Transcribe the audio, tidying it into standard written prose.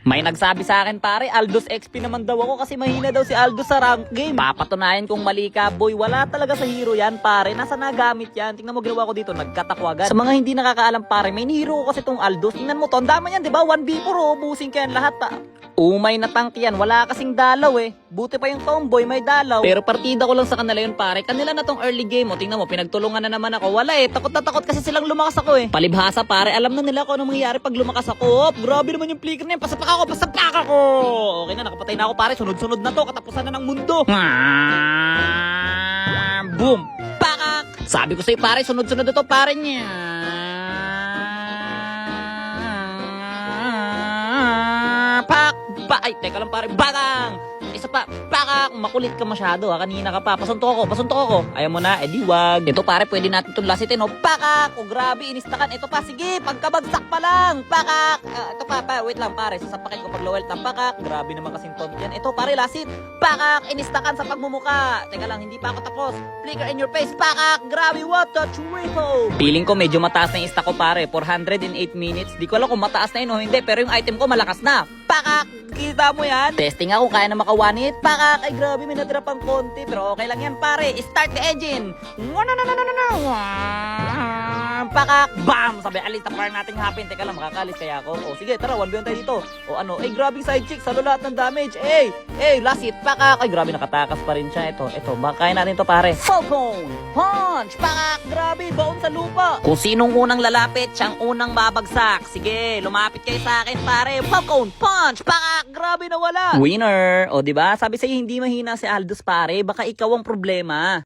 May nagsabi sa akin pare, Aldous XP naman daw ako kasi mahina daw si Aldous sa rank game. Papatunayan kong mali ka boy, wala talaga sa hero yan pare, nasa nagamit yan. Tingnan mo ginawa ko dito, nagkatakwagan. Sa mga hindi nakakaalam pare, may hero ko kasi tong Aldous. Tingnan mo to, ang dami yan diba, 1v4 ubusin ka yan lahat pa. Umay na tank yan, wala kasing dalaw eh. Buti pa yung tomboy, may dalaw. Pero partida ko lang sa kanila yun pare. Kanila na tong early game, o tingnan mo, pinagtulungan na naman ako. Wala eh, takot na takot kasi silang lumakas ako eh. Palibhasa pare, alam na nila kung anong mangyayari pag lumakas ako. Grabe naman yung flicker na yan, pasapak ako. Okay na, nakapatay na ako pare, sunod-sunod na to, katapusan na ng mundo. Boom! Pakak! Sabi ko sa'yo pare, sunod-sunod na to pare niya. Ay, teka lang pare, bagang! Isa pa, pakak! Makulit ka masyado ha, kanina ka pa. Pasuntok ako. Ayaw mo na, edi wag. Ito pare, pwede natin itong lasitin, oh. Pakak! O grabe, inistakan. Ito pa, sige, pagkabagsak pa lang. Pakak! Ito pa, wait lang pare, sasapakin ko pag low health ng pakak. Grabe naman kasing taunt yan. Ito pare, lasit. Pakak! Inistakan sa pagmumuka. Teka lang, hindi pa ako tapos. Flicker in your face, pakak! Grabe, what the triple! Feeling ko medyo mataas na yung stack ko pare, 408 minutes. Di ko alam kung mataas na yun o hindi, pero yung item ko malakas na. Pakak! Kita mo yan? Testing ako, kaya na makawanit. Pakak! Ay grabe, may natira pang konti. Pero okay lang yan pare. Start the engine. Pakak! Bam! Sabi, alis na par nating hapin. Teka lang, makakalis kaya ako. O sige, tara, 1v1 tayo dito. O ano, ay grabe side chick. Salo lahat ng damage. Last hit. Pakak! Ay grabe, nakatakas pa rin siya. Ito, baka kaya natin to pare. Falcon! Punch! Pakak! Grabe, baon sa lupa. Kung sinong unang lalapit, siyang unang babagsak. Sige, lumapit kayo sa akin pare. Falcon! Punch! Pakak! Grabe na wala. Winner! O diba? Sabi sa'yo hindi mahina si Aldous pare. Baka ikaw ang problema.